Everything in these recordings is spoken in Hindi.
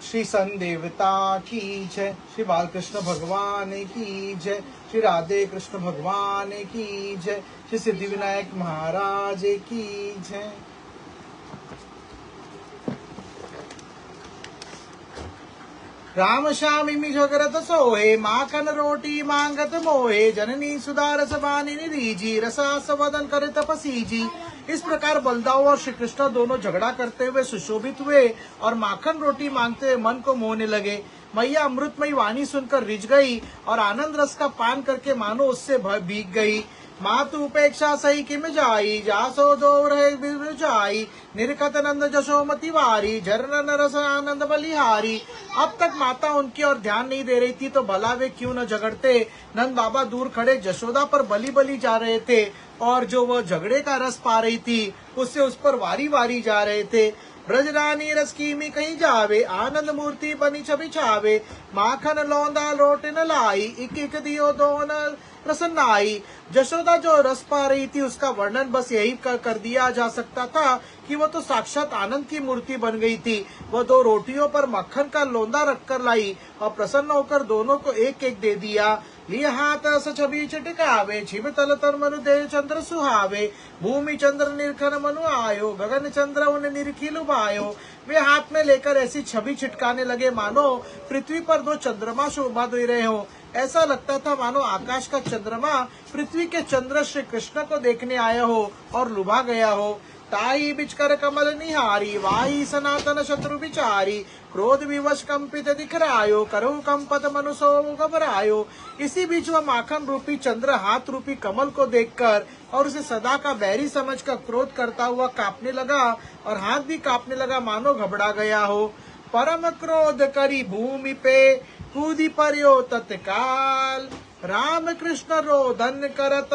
श्री सन देवता की जय, श्री बालकृष्ण भगवान की जय, श्री राधे कृष्ण भगवान की जय, श्री सिद्धि विनायक महाराज की जय। राम श्याम इमि जगरत सोहे, माखन रोटी मांगत मोहे, जननी सुधारस बानी निधि, रसास वदन करे तपसी जी। इस प्रकार बलदाऊ और श्री कृष्ण दोनों झगड़ा करते हुए सुशोभित हुए और माखन रोटी मांगते हुए मन को मोहने लगे। मैया अमृतमयी वाणी सुनकर रिझ गई और आनंद रस का पान करके मानो उससे भीग गई। मातु उपेक्षा सही किम जाई, जासो दो रहे बिरजाई, निरखत नंद जशोमती वारी, झरन रस आनंद बलिहारी। अब तक माता उनकी और ध्यान नहीं दे रही थी तो भला वे क्यों न झगड़ते। नंद बाबा दूर खड़े जशोदा पर बली बली जा रहे थे और जो वह झगड़े का रस पा रही थी उससे उस पर वारी वारी जा रहे थे। ब्रजरानी रस कीमी कहीं जावे, आनंद मूर्ति बनी छवि छावे, माखन लौंदा लोट न लाई, इक इक दियो दोन प्रसन्न आई। जशोदा जो रस पा रही थी उसका वर्णन बस यही कर दिया जा सकता था कि वो तो साक्षात आनंद की मूर्ति बन गई थी। वह दो रोटियों पर मक्खन का लोंदा रखकर लाई और प्रसन्न होकर दोनों को एक एक दे दिया। लिया हाथ रस छवि चिटकावे, छिब तल तर मनु दे चंद्र सुहावे, भूमि चंद्र निरखन मनु आयो, गगन चंद्र उन निरखी लुभायो। वे हाथ में लेकर ऐसी छवि छिटकाने लगे मानो पृथ्वी पर दो चंद्रमा शोभा दे रहे हो। ऐसा लगता था मानो आकाश का चंद्रमा पृथ्वी के चंद्र श्री कृष्ण को देखने आया हो और लुभा गया हो। ताई बिचकर कमल निहारी, वाही सनातन शत्रु विचारी, क्रोध विवश कंपित दिखरायो, करो कंपत मनुसो घबरायो। इसी बीच वह माखन रूपी चंद्र हाथ रूपी कमल को देखकर और उसे सदा का बैरी समझकर क्रोध करता हुआ कांपने लगा और हाथ भी कांपने लगा मानो घबरा गया हो। परम क्रोध करी भूमि पे, कूदी पर्यो तत्काल, राम कृष्ण रोदन करत,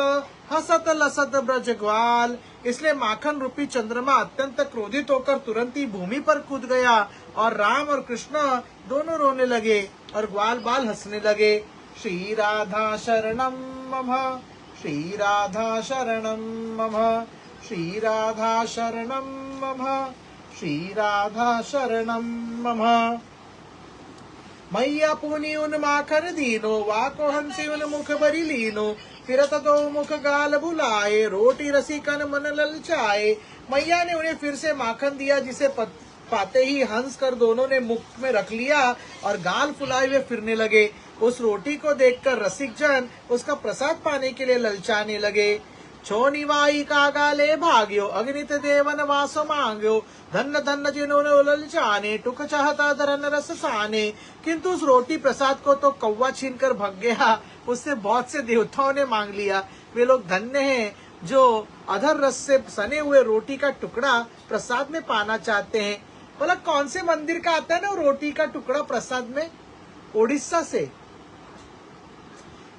हसत लसत ब्रज ग्वाल। इसलिए माखन रूपी चंद्रमा अत्यंत क्रोधित होकर तुरंत ही भूमि पर कूद गया और राम और कृष्ण दोनों रोने लगे और ग्वाल बाल हंसने लगे। श्री राधा शरणम मम, श्री राधा शरणम मम, श्री राधा शरणम मम, श्री राधा शरणम मम। मैया पुनि उन माखन दीनो, वाको हंसी उन मुख भरी लीनो, फिरत दो मुख गाल भुलाए, रोटी रसिकन मन ललचाए। मैया ने उन्हें फिर से माखन दिया जिसे पाते ही हंस कर दोनों ने मुख में रख लिया और गाल फुलाए हुए फिरने लगे। उस रोटी को देखकर रसिक जन उसका प्रसाद पाने के लिए ललचाने लगे। छो निवाई का गाले भाग्यो, अग्नित देवन वासो मांग्यो, धन्य धन्य जिन्होंने ललचाने, टुक चाहता धरन रस साने। किंतु उस रोटी प्रसाद को तो कौवा छीन कर भग गया, उससे बहुत से देवताओं ने मांग लिया। वे लोग धन्य हैं जो अधर रस से सने हुए रोटी का टुकड़ा प्रसाद में पाना चाहते हैं। बोला कौन से मंदिर का आता है ना रोटी का टुकड़ा प्रसाद में? उड़ीसा से।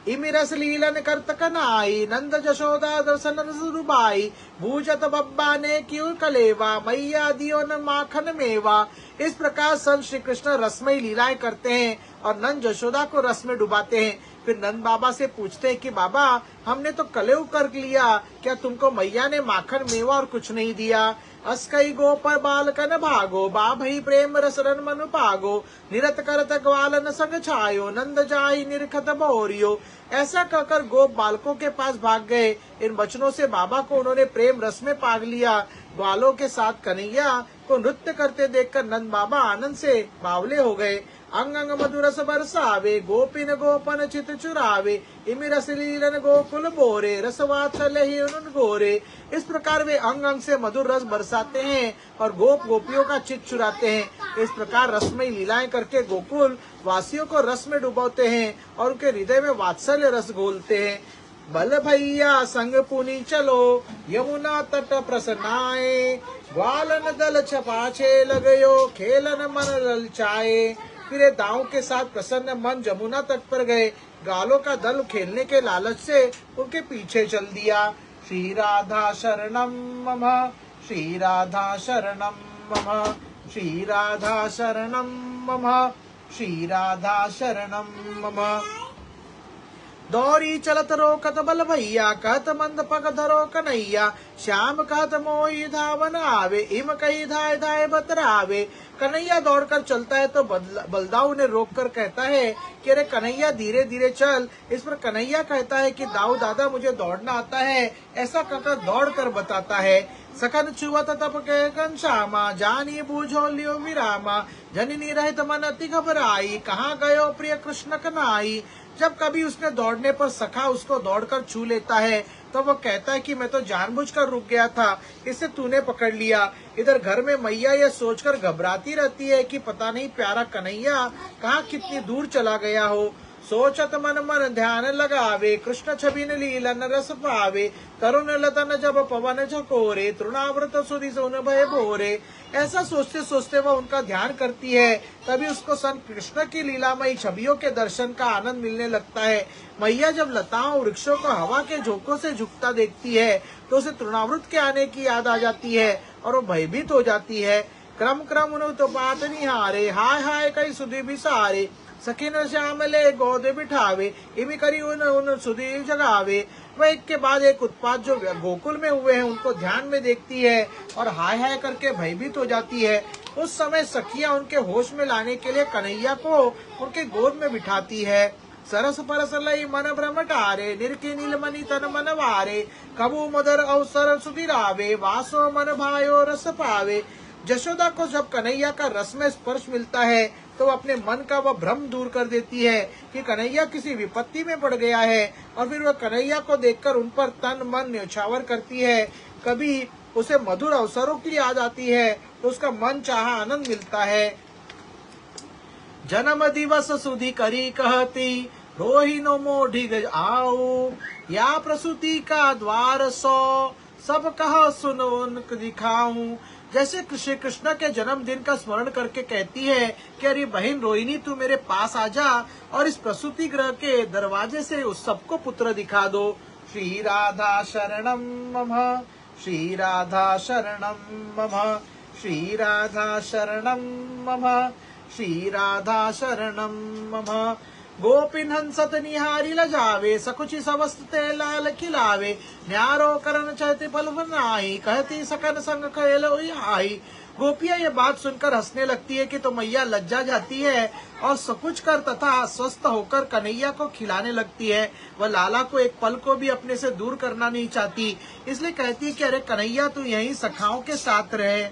इमिरस लीलन करतक नाई, नंद जशोदा दर्शन रुबाई, भूजत बब्बा ने क्यों कलेवा, मैया दियो न माखन मेवा। इस प्रकार संत श्री कृष्ण रसमयी लीलाएं करते हैं और नंद जशोदा को रस में डुबाते हैं। फिर नंद बाबा से पूछते हैं कि बाबा हमने तो कलेव कर लिया, क्या तुमको मैया ने माखन मेवा और कुछ नहीं दिया? अस्कई गोपर बालकन भागो, बाभई प्रेम रसरन मनु पागो, निरत करत ग्वालन संग छायो, नंद जाई निरखत बोरियो। ऐसा कहकर गोप बालकों के पास भाग गए। इन वचनों से बाबा को उन्होंने प्रेम रस में पाग लिया। ग्वालों के साथ कन्हैया को नृत्य करते देखकर नंद बाबा आनंद से बावले हो गए। अंग अंग मधुरस बरसावे, गोपिन गोपन चित चुरावे, इमि रस लीलन गोकुल बोरे, रसवात्सल्य ही उन गोरे। इस प्रकार वे अंग अंग से मधुर रस बरसाते हैं और गोप गोपियों का चित चुराते हैं। इस प्रकार रसमयी लीलाएं करके गोकुल वासियों को रस में डुबोते हैं और उनके हृदय में वात्सल्य रस घोलते हैं। बल भैया संग पुनी चलो, यमुना तट प्रसन्नाए, ग्वालन दल छपाछे लगयो, खेलन मन ललचाए। फिर दांव के साथ प्रसन्न मन जमुना तट पर गए। गालों का दल खेलने के लालच से उनके पीछे चल दिया। श्री राधा शरणम मम, श्री राधा शरणम मम, श्री राधा शरणम मम, श्री राधा शरणम मम। दौरी चलत रोकत बल भैया, कहत मंद पग धरो कन्हैया, श्याम कहत मोहि धावन आवे, इम कही धाय धाय बतरावे। कन्हैया दौड़कर चलता है तो बलदाऊ उन्हें रोककर कहता है कि अरे कन्हैया धीरे धीरे चल। इस पर कन्हैया कहता है कि दाऊ दादा मुझे दौड़ना आता है, ऐसा कहकर दौड़ कर बताता है। सखन छुअत तप के घनश्यामा, जानी बूझो लियो विरामा, जननी रहित मन अति घबराई, कहाँ गयो प्रिय कृष्ण कन्हाई। जब कभी उसने दौड़ने पर सखा उसको दौड़कर छू लेता है तो वो कहता है कि मैं तो जानबूझकर रुक गया था, इसे तूने पकड़ लिया। इधर घर में मैया यह सोचकर घबराती रहती है कि पता नहीं प्यारा कन्हैया कहाँ कितनी दूर चला गया हो। सोचत मन मन ध्यान लगावे, कृष्ण छबिन लीलन रस पावे, तरुण लतन जब पवन झकोरे, तृणावृत सुधि सोन भय भोरे। ऐसा सोचते सोचते वह उनका ध्यान करती है, तभी उसको संत कृष्ण की लीलामयी छवियों के दर्शन का आनंद मिलने लगता है। मैया जब लताओं वृक्षों को हवा के झोंकों से झुकता देखती है तो उसे तृणावृत के आने की याद आ जाती है और वो भयभीत हो जाती है। क्रम क्रम उन तो बात निहारे, हाय हाय कई सुधि बिसारे, सखिन श्यामले गोद बिठावे, इमी करी उन सुधि जगावे। वह एक के बाद एक उत्पात जो गोकुल में हुए हैं उनको ध्यान में देखती है और हाय हाय करके भयभीत हो जाती है। उस समय सखियां उनके होश में लाने के लिए कन्हैया को उनके गोद में बिठाती है। सरस परस लई मन भ्रमटारे, निरखी नीलमणि तन मन वारे, कबू मदर अवसर सुधिरावे, वासो मन भायो रस पावे। जशोदा को जब कन्हैया का रस में स्पर्श मिलता है तो अपने मन का वह भ्रम दूर कर देती है कि कन्हैया किसी विपत्ति में पड़ गया है और फिर वह कन्हैया को देखकर उन पर तन मन न्यौछावर करती है। कभी उसे मधुर अवसरों की याद आती है तो उसका मन चाहा आनंद मिलता है। जन्म दिवस सुधी करी कहती, रोही नो मोढ़ी गज आओ, या प्रसूति का द्वार सो, सब कहा सुनो उनक दिखाऊं। जैसे श्री कृष्ण के जन्मदिन का स्मरण करके कहती है कि अरे बहन रोहिणी तू मेरे पास आ जा और इस प्रसूति गृह के दरवाजे से उस सबको पुत्र दिखा दो। श्री राधा शरणम मम, श्री राधा शरणम मम, श्री राधा शरणम मम, श्री राधा शरणम मम। गोपिन हंसत निहारी लजावे, सकुचि सवस्ते लाल खिलावे, न्यारो करण चहति पल बनाई, कहती सकन संग खेल आई। गोपियां ये बात सुनकर हंसने लगती है कि तो मैया लज्जा जाती है और सकुच कर तथा स्वस्थ होकर कन्हैया को खिलाने लगती है। वह लाला को एक पल को भी अपने से दूर करना नहीं चाहती, इसलिए कहती है कि अरे कन्हैया तू यहीं सखाओं के साथ रहे।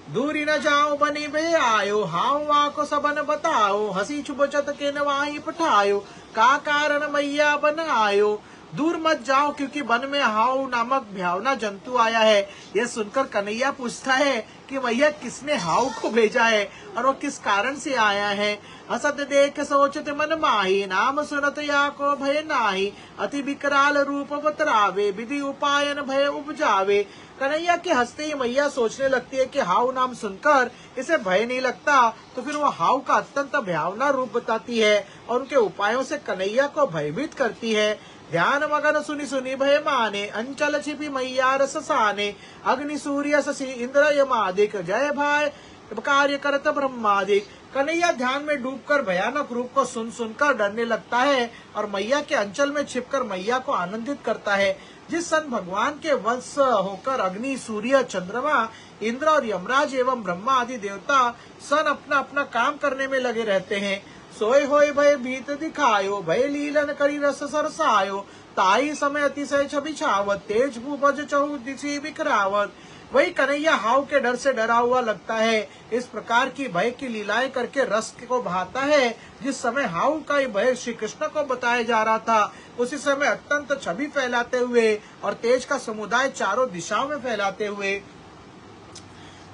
दूरी न जाओ बनी बे आयो, हाउ वहाँ को सबन बताओ, हंसी छुबचत के नवाई पठायो, का कारण मैया बन आयो। दूर मत जाओ क्योंकि वन में हाउ नामक भयावना जंतु आया है। यह सुनकर कन्हैया पूछता है कि मैया किसने हाउ को भेजा है और वो किस कारण से आया है। हसत देख सोचत मन माही, नाम सुनत या को भय नाही, अति विकराल रूप बतरावे, विधि उपायन भय उपजावे। कन्हैया के हंसते ही मैया सोचने लगती है कि हाउ नाम सुनकर इसे भय नहीं लगता, तो फिर वो हाउ का अत्यंत भयावना रूप बताती है और उनके उपायों से कन्हैया को भयभीत करती है। ध्यान मगन सुनि सुनि भय माने, अंचल छिपी मैया रस साने, अग्नि सूर्य शशि इंद्र यमादिक, जय भाई कार्य करत ब्रह्मादिक। कन्हैया ध्यान में डूबकर भयानक रूप को सुन सुनकर डरने लगता है और मैया के अंचल में छिपकर मैया को आनंदित करता है। जिस सन भगवान के वंश होकर अग्नि सूर्य चंद्रमा इंद्र और यमराज एवं ब्रह्मा आदि देवता सन अपना अपना काम करने में लगे रहते हैं। सोए होए भय भीत दिखायो, भय लीलन करी रस सरसायो, ताई समय अतिशय छवि छावत, तेज भूपज चहु दिशि बिखरावत। वही कन्हैया हाउ के डर से डरा हुआ लगता है। इस प्रकार की भय की लीलाएं करके रस को बहाता है। जिस समय हाउ का ये भय श्री कृष्ण को बताया जा रहा था, उसी समय अत्यंत छवि फैलाते हुए और तेज का समुदाय चारों दिशाओं में फैलाते हुए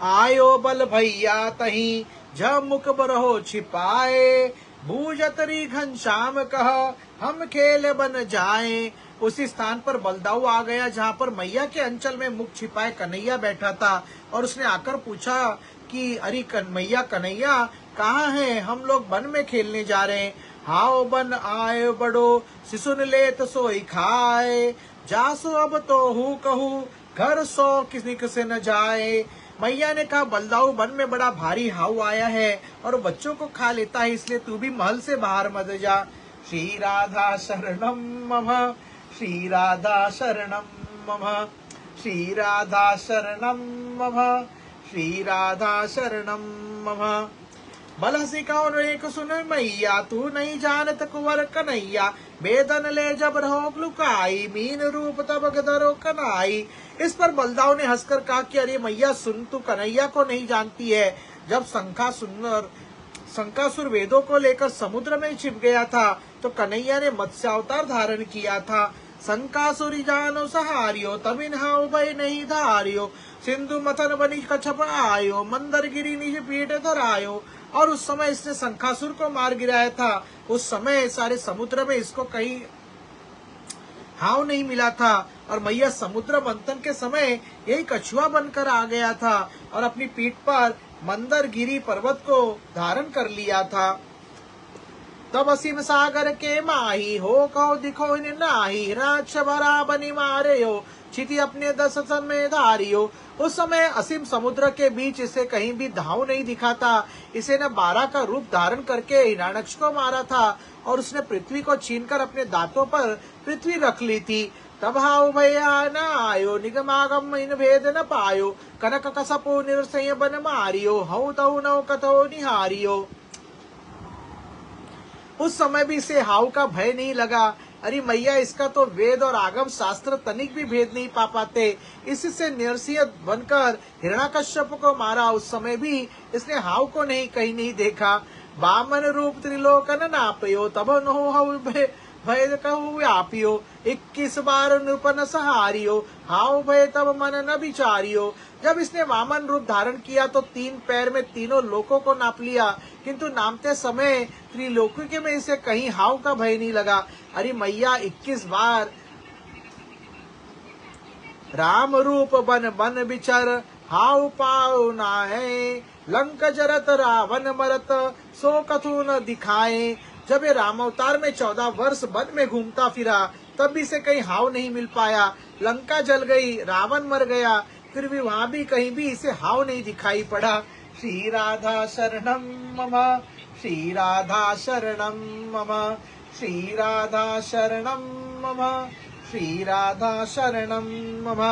आयो बल भैया तही, जब मुख बरहो छिपाए, बूझतरी घनश्याम कह, हम खेल बन जाए। उसी स्थान पर बलदाऊ आ गया जहाँ पर मैया के अंचल में मुख छिपाए कन्हैया बैठा था और उसने आकर पूछा कि अरे मैया कन्हैया कहाँ है, हम लोग वन में खेलने जा रहे हैं। हाओ बन आए बड़ो, सिसुन लेत सोई खाए, जासो अब तो हूँ कहूँ, घर सो किसी से न जाए। मैया ने कहा बलदाऊ वन में बड़ा भारी हाउ आया है और बच्चों को खा लेता है, इसलिए तू भी महल से बाहर मत जा। श्री राधा शरणम मम, श्री राधा शरणम मम, श्री राधा शरणम मम, श्री राधा शरणम मम। बल हसी कौन एक सुन मैया, तू नहीं जानत कुंवर कन्हैया, बेदन ले जब रहो लुकाई, मीन रूप तब गदरो कनाई। इस पर बलदाऊ ने हंसकर कहा कि अरे मैया सुन, तू कन्हैया को नहीं जानती है। जब शंकासुर वेदों को लेकर समुद्र में छिप गया था तो कन्हैया ने मत्स्य अवतार धारण किया था। शंकासुरी जानो सहारियो, तबिन हाउ भय नहीं धारियो, सिंधु मथन बनी कछप आयो, मंदर गिरी निज पीठ धरायो। और उस समय इसने शंकासुर को मार गिराया था। उस समय सारे समुद्र में इसको कहीं हाव नहीं मिला था और मैया समुद्र मंथन के समय यही कछुआ बनकर आ गया था और अपनी पीठ पर मंदरगिरी पर्वत को धारण कर लिया था। तब असीम सागर के माही, हो कहो दिखो इन नाही, राक्ष भरा बनी मारे छिति अपने 10 सन में धारियो। उस समय असीम समुद्र के बीच इसे कहीं भी धाव नहीं दिखा था। इसे न 12 का रूप धारण करके हिरण्यक्ष को मारा था और उसने पृथ्वी को छीनकर अपने दांतों पर पृथ्वी रख ली थी। तब हाउ भैया न आयो, निगमागम इन भेद न पायो, कनक कसपो निरसय बन मारियो, हऊ तऊ नौ कथो निहारियो। उस समय भी इसे हाव का भय नहीं लगा। अरे मैया, इसका तो वेद और आगम शास्त्र तनिक भी भेद नहीं पा पाते। इससे निरसिय बनकर हिरण्याकश्यप को मारा। उस समय भी इसने हाव को कहीं नहीं देखा। बामन रूप त्रिलोकन नापयो, तब नो हऊ भय कहू व्यापियो, 21 बार नृपन सहारियो, हाव भय तब मन न विचारियो। जब इसने वामन रूप धारण किया तो 3 पैर में तीनों लोकों को नाप लिया, किंतु नापते समय त्रिलोकी के में इसे कहीं हाव का भय नहीं लगा। अरे मैया, 21 बार राम रूप बन बन विचर, हाव पाओ नाहे, लंक जरत रावण मरत, सो कथु न दिखाए। जब ये राम अवतार में 14 वर्ष वन में घूमता फिरा तब भी इसे कहीं हाव नहीं मिल पाया। लंका जल गई, रावण मर गया, फिर भी वहां भी कहीं भी इसे हाव नहीं दिखाई पड़ा। श्री राधा शरणम मम, श्री राधा शरणम मम, श्री राधा शरणम मम, श्री राधा शरणम मम।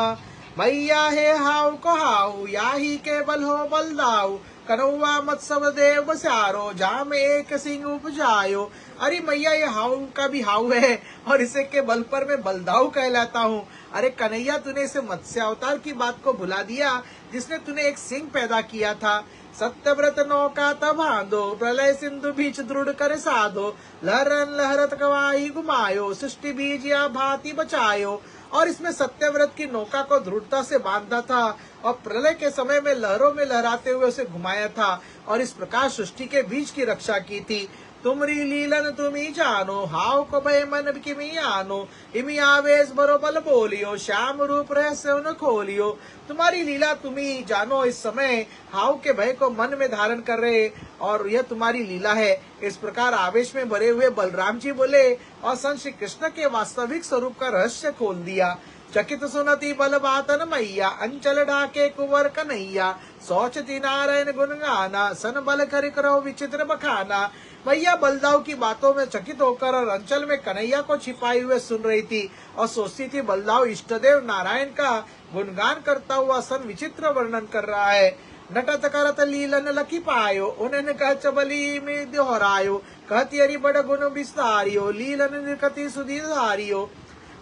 मैया हे हाव को हाउ, याही के बल हो बलदाऊ, कनौवा मत्सव देव बसारो, जाम एक सिंह उपजायो। अरे मैया, ये हाउ का भी हाउ है और इसे के बल पर मैं बलदाऊ कहलाता हूँ। अरे कन्हैया, तूने इसे मत्स्य अवतार की बात को भुला दिया जिसने तूने एक सिंह पैदा किया था। सत्यव्रत नौका तब बांधो, प्रलय सिंधु बीच दृढ़ कर साधो, लहरन लहरत गवाही घुमायो, सृष्टि बीज या भांति बचायो। और इसमें सत्यव्रत की नौका को दृढ़ता से बांधा था और प्रलय के समय में लहरों में लहराते हुए उसे घुमाया था और इस प्रकार सृष्टि के बीज की रक्षा की थी। तुमरी लीलन तुमी जानो, हाव को भय मन किमी आनो, इमी आवेश बरो बल बोलियो, श्याम रूप रहस्य न खोलियो। तुम्हारी लीला तुम्ही जानो, इस समय हाव के भय को मन में धारण कर रहे और यह तुम्हारी लीला है। इस प्रकार आवेश में भरे हुए बलराम जी बोले और संत श्री कृष्ण के वास्तविक स्वरूप का रहस्य खोल दिया। चकित सुनती बल बातन मैया, अंचल ढाके कुंवर कन्हैया, सोचती नारायण गुण गाना, सन बल कर करो विचित्र बखाना। मैया बलदाऊ की बातों में चकित होकर और अंचल में कन्हैया को छिपाए हुए सुन रही थी और सोचती थी बलदाऊ इष्टदेव नारायण का गुणगान करता हुआ सन विचित्र वर्णन कर रहा है। नटत करत लीलन लकी पायो, उन्हें कह चबली में दोहरायो, कहती अरि बड़ गुण विस्तारियो, लीलन निकति सुधीधारियो।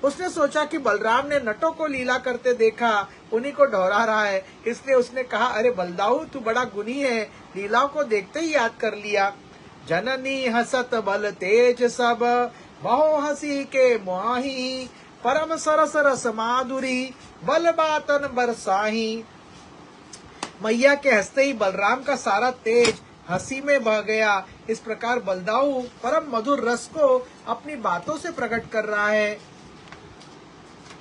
उसने सोचा कि बलराम ने नटों को लीला करते देखा, उन्हीं को दोहरा रहा है, इसलिए उसने कहा अरे बलदाऊ, तू बड़ा गुणी है, लीलाओं को देखते ही याद कर लिया। जननी हसत बल तेज सब, बहु हसी के मुहाही, परम सरस रस माधुरी, बल बातन बरसाही। मैया के हंसते ही बलराम का सारा तेज हंसी में बह गया। इस प्रकार बलदाऊ परम मधुर रस को अपनी बातों से प्रकट कर रहा है।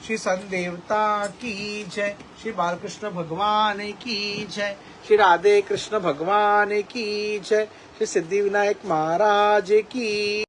श्री संदेवता की जय, श्री बालकृष्ण भगवान की जय, श्री राधे कृष्ण भगवान की जय, श्री सिद्धि विनायक महाराज की।